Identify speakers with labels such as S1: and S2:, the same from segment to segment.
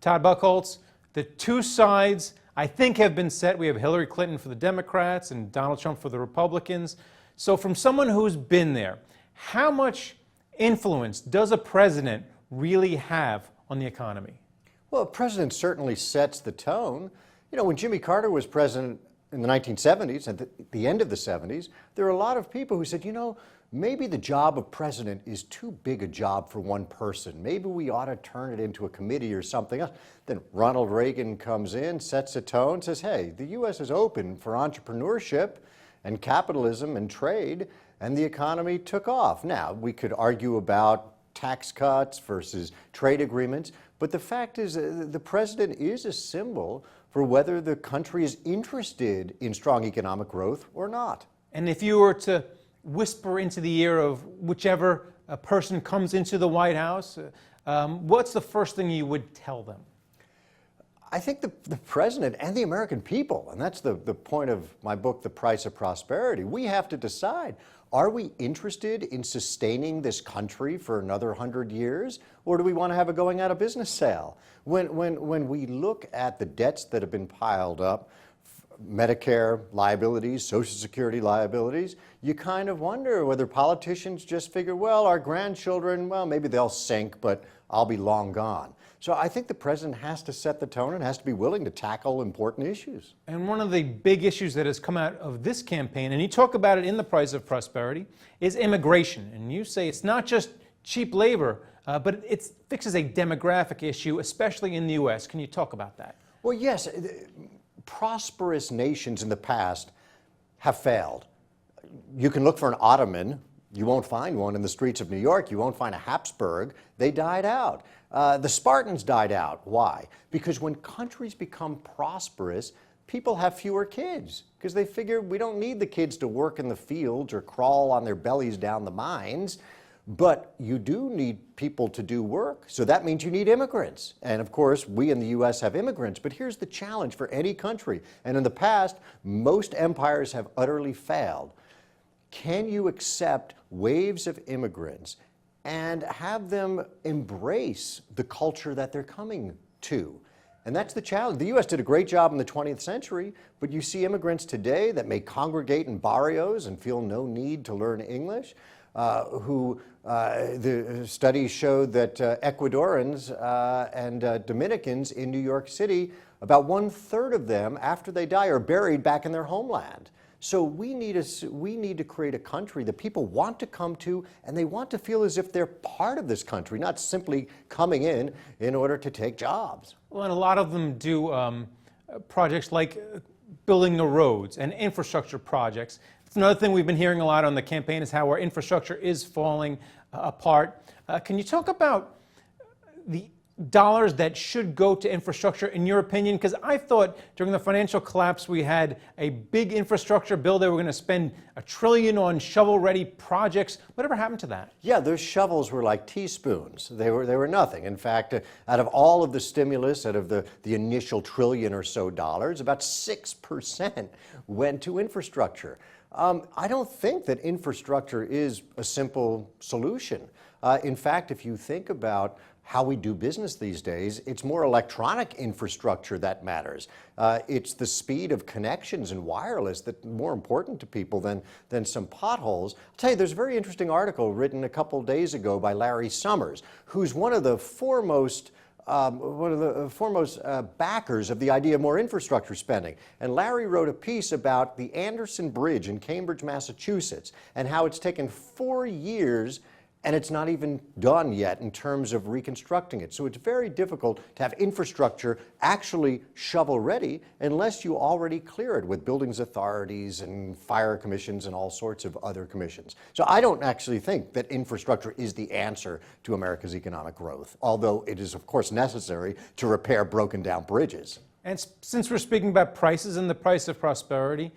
S1: Todd Buchholz, the two sides, I think, have been set. We have Hillary Clinton for the Democrats and Donald Trump for the Republicans. So from someone who's been there, how much influence does a president really have on the economy?
S2: Well, a president certainly sets the tone. You know, when Jimmy Carter was president in the 1970s, at the end of the 70s, there were a lot of people who said, you know, maybe the job of president is too big a job for one person. Maybe we ought to turn it into a committee or something else. Then Ronald Reagan comes in, sets a tone, says, hey, the U.S. is open for entrepreneurship and capitalism and trade, and the economy took off. Now, we could argue about tax cuts versus trade agreements, but the fact is the president is a symbol for whether the country is interested in strong economic growth or not.
S1: And if you were to whisper into the ear of whichever person comes into the White House, what's the first thing you would tell them?
S2: I think the president and the American people, and that's the point of my book, The Price of Prosperity, we have to decide, are we interested in sustaining this country for another 100 years, or do we want to have a going out of business sale? When we look at the debts that have been piled up, Medicare liabilities, Social Security liabilities, you kind of wonder whether politicians just figure, well, our grandchildren, well, maybe they'll sink, but I'll be long gone. So I think the president has to set the tone and has to be willing to tackle important issues.
S1: And one of the big issues that has come out of this campaign, and you talk about it in The Price of Prosperity, is immigration. And you say it's not just cheap labor, but it fixes a demographic issue, especially in the U.S. Can you talk about that?
S2: Well, yes. Prosperous nations in the past have failed. You can look for an Ottoman. You won't find one in the streets of New York. You won't find a Habsburg. They died out. The Spartans died out. Why? Because when countries become prosperous, people have fewer kids because they figure we don't need the kids to work in the fields or crawl on their bellies down the mines. But you do need people to do work, so that means you need immigrants. And of course, we in the U.S. have immigrants, but here's the challenge for any country. And in the past, most empires have utterly failed. Can you accept waves of immigrants and have them embrace the culture that they're coming to? And that's the challenge. The U.S. did a great job in the 20th century, but you see immigrants today that may congregate in barrios and feel no need to learn English. The studies showed that Ecuadorians and Dominicans in New York City, about 1/3 of them, after they die, are buried back in their homeland. So we need to create a country that people want to come to, and they want to feel as if they're part of this country, not simply coming in order to take jobs.
S1: Well, and a lot of them do projects like building the roads and infrastructure projects. It's another thing we've been hearing a lot on the campaign is how our infrastructure is falling apart. Can you talk about the dollars that should go to infrastructure in your opinion? Because I thought during the financial collapse we had a big infrastructure bill. They were going to spend $1 trillion on shovel-ready projects. Whatever happened to that?
S2: Yeah, those shovels were like teaspoons. They were nothing. In fact, out of all of the stimulus, out of the initial $1 trillion or so dollars, about 6% went to infrastructure. I don't think that infrastructure is a simple solution. In fact, if you think about how we do business these days, it's more electronic infrastructure that matters. It's the speed of connections and wireless that's more important to people than some potholes. I'll tell you, there's a very interesting article written a couple days ago by Larry Summers, who's one of the foremost backers of the idea of more infrastructure spending. And Larry wrote a piece about the Anderson Bridge in Cambridge, Massachusetts, and how it's taken 4 years and it's not even done yet in terms of reconstructing it. So it's very difficult to have infrastructure actually shovel-ready unless you already clear it with buildings authorities and fire commissions and all sorts of other commissions. So I don't actually think that infrastructure is the answer to America's economic growth, although it is, of course, necessary to repair broken down bridges.
S1: And since we're speaking about prices and the price of prosperity,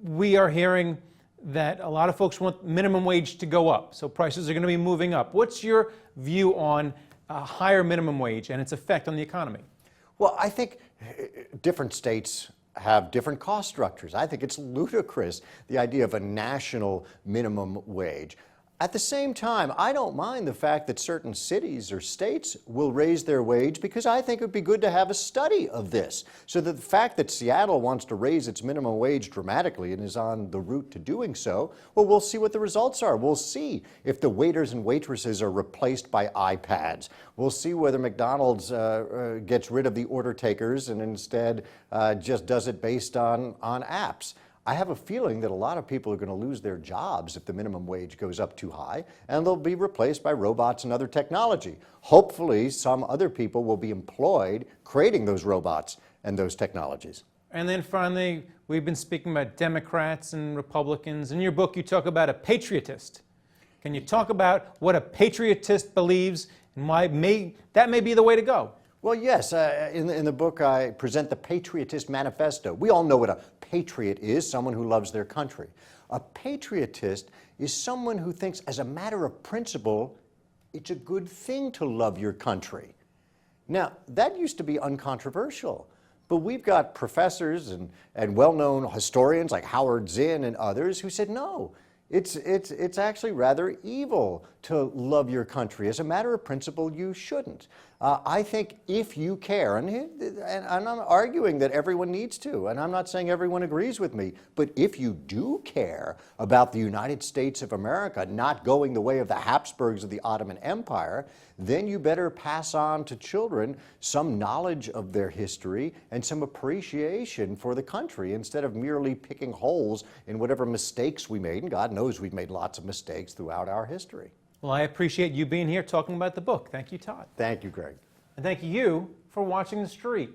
S1: we are hearing that a lot of folks want minimum wage to go up, so prices are going to be moving up. What's your view on a higher minimum wage and its effect on the economy?
S2: Well, I think different states have different cost structures. I think it's ludicrous, the idea of a national minimum wage. At the same time, I don't mind the fact that certain cities or states will raise their wage, because I think it would be good to have a study of this. So that the fact that Seattle wants to raise its minimum wage dramatically and is on the route to doing so, well, we'll see what the results are. We'll see if the waiters and waitresses are replaced by iPads. We'll see whether McDonald's gets rid of the order takers and instead just does it based on apps. I have a feeling that a lot of people are going to lose their jobs if the minimum wage goes up too high, and they'll be replaced by robots and other technology. Hopefully, some other people will be employed creating those robots and those technologies.
S1: And then finally, we've been speaking about Democrats and Republicans. In your book, you talk about a patriotist. Can you talk about what a patriotist believes and why that may be the way to go?
S2: Well, yes. In the book, I present the Patriotist Manifesto. We all know what a patriot is, someone who loves their country. A patriotist is someone who thinks, as a matter of principle, it's a good thing to love your country. Now, that used to be uncontroversial, but we've got professors and well-known historians like Howard Zinn and others who said, no, it's actually rather evil to love your country. As a matter of principle, you shouldn't. I think if you care, and I'm not arguing that everyone needs to, and I'm not saying everyone agrees with me, but if you do care about the United States of America not going the way of the Habsburgs of the Ottoman Empire, then you better pass on to children some knowledge of their history and some appreciation for the country, instead of merely picking holes in whatever mistakes we made, and God knows we've made lots of mistakes throughout our history.
S1: Well, I appreciate you being here talking about the book. Thank you, Todd.
S2: Thank you, Greg.
S1: And thank you for watching The Street.